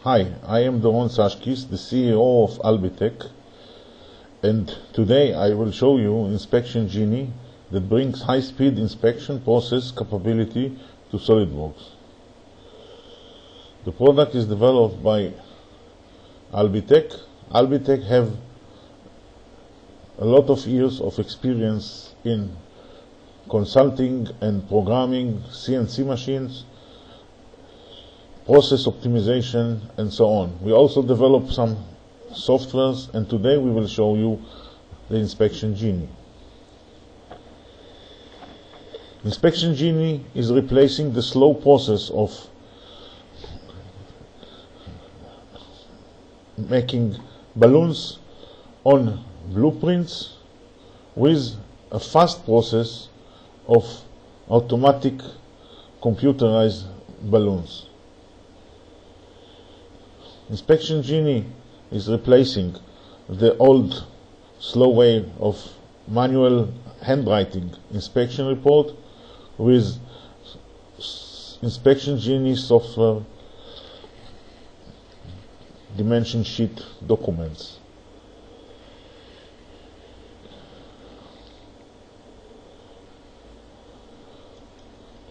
Hi, I am Doron Sashkis, the CEO of Albitech, and today I will show you Inspection Geni that brings high-speed inspection process capability to SolidWorks. The product is developed by Albitech. Albitech have a lot of years of experience in consulting and programming CNC machines, process optimization, and so on. We also develop some softwares, and today we will show you the Inspection Geni. Inspection Geni is replacing the slow process of making balloons on blueprints with a fast process of automatic computerized balloons. Inspection Geni is replacing the old slow way of manual handwriting inspection report with Inspection Geni software dimension sheet documents.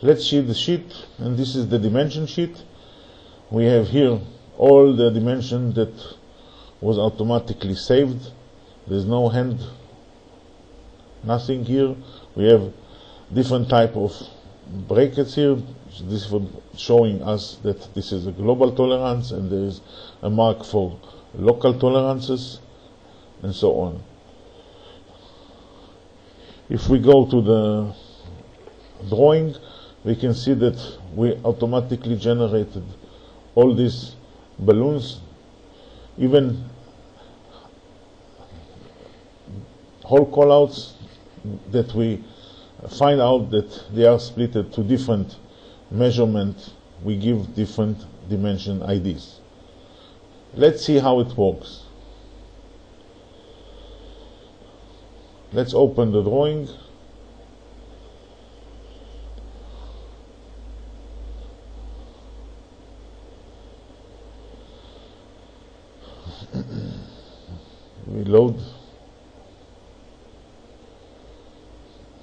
Let's see the sheet, and this is the dimension sheet. We have here all the dimension that was automatically saved. There's no hand, nothing here. We have different type of brackets here. This is showing us that this is a global tolerance, and there is a mark for local tolerances, and so on. If we go to the drawing, we can see that we automatically generated all these balloons, even whole callouts that we find out that they are split to different measurements. We give different dimension IDs. Let's see how it works. Let's open the drawing. We load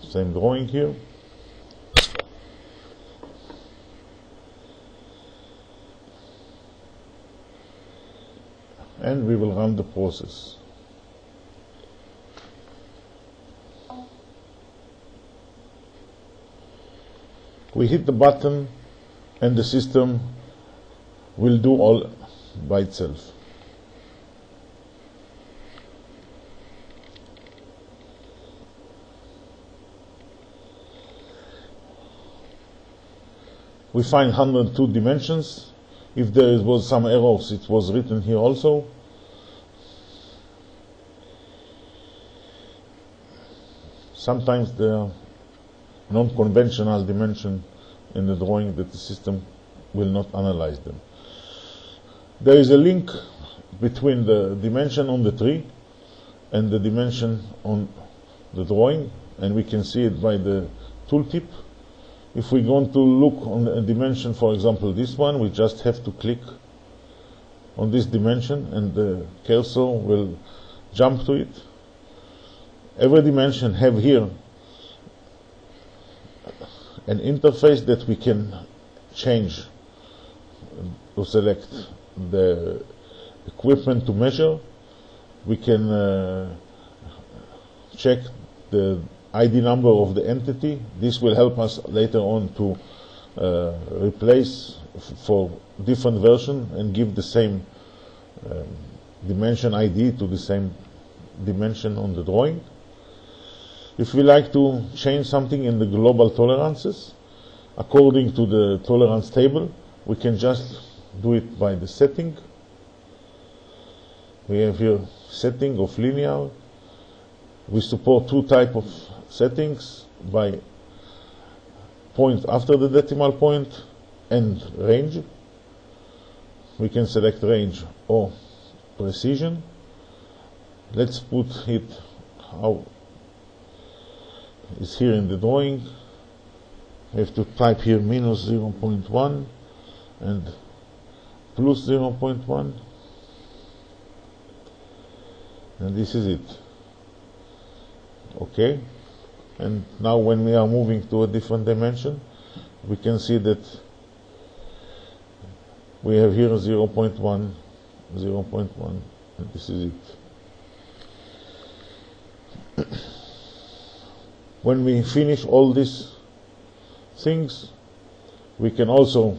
same drawing here, and we will run the process. We hit the button and the system will do all by itself. We find 102 dimensions. If there was some errors, it was written here also. Sometimes there are non-conventional dimensions in the drawing that the system will not analyze them. There is a link between the dimension on the tree and the dimension on the drawing, and we can see it by the tooltip. If we want to look on a dimension, for example this one, we just have to click on this dimension and the cursor will jump to it. Every dimension have here an interface that we can change to select the equipment to measure. We can check the ID number of the entity. This will help us later on to replace for different version and give the same dimension ID to the same dimension on the drawing. If we like to change something in the global tolerances according to the tolerance table, we can just do it by the setting. We have here setting of linear. We support two types of settings, by point after the decimal point and range. We can select range or precision. Let's put it how is here in the drawing. We have to type here -0.1 and plus 0.1, and this is it. Okay, and now when we are moving to a different dimension, we can see that we have here 0.1, 0.1, and this is it. When we finish all these things, we can also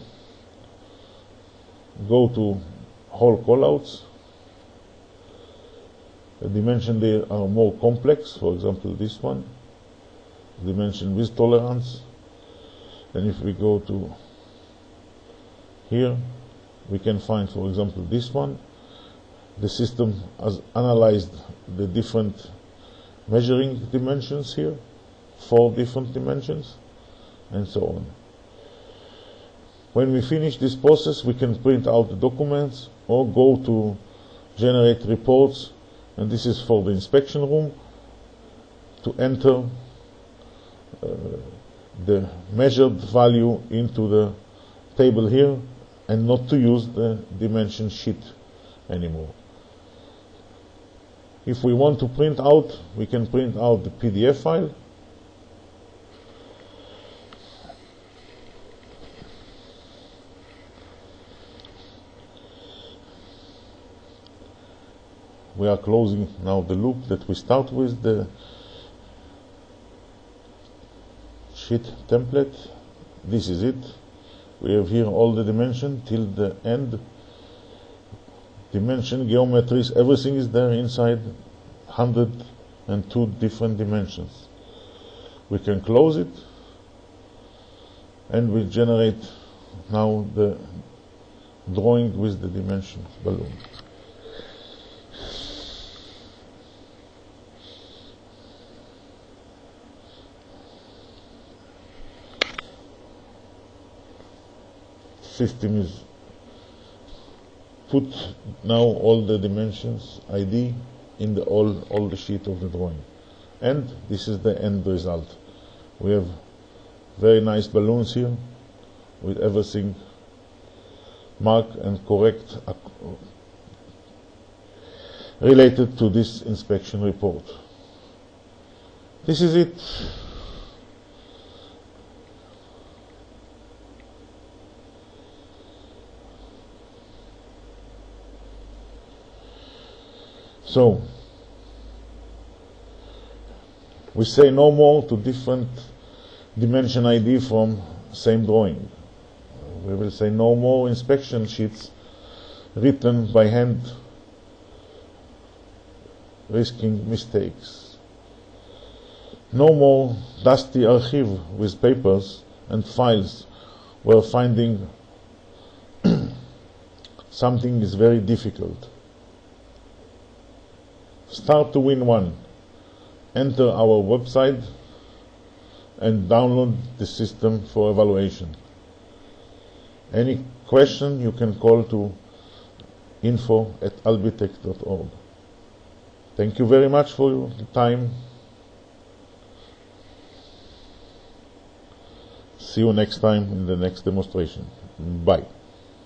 go to whole callouts. The dimensions they are more complex, for example this one, dimension with tolerance. And if we go to here, we can find, for example, this one. The system has analyzed the different measuring dimensions here, 4 different dimensions, and so on. When we finish this process, we can print out the documents or go to generate reports, and this is for the inspection room, to enter the measured value into the table here and not to use the dimension sheet anymore. If we want to print out, we can print out the PDF file. We are closing now the loop that we start with, the sheet template. This is it. We have here all the dimension till the end. Dimension, geometries, everything is there inside 102 different dimensions. We can close it, and we generate now the drawing with the dimension balloon. System is put now all the dimensions ID in the all the sheet of the drawing, and this is the end result. We have very nice balloons here with everything marked and correct related to this inspection report. This is it. So, we say no more to different dimension ID from same drawing. We will say no more inspection sheets written by hand, risking mistakes. No more dusty archive with papers and files where finding something is very difficult. Start to win one. Enter our website and download the system for evaluation. Any question, you can call to info@albitech.org. Thank you very much for your time. See you next time in the next demonstration. Bye.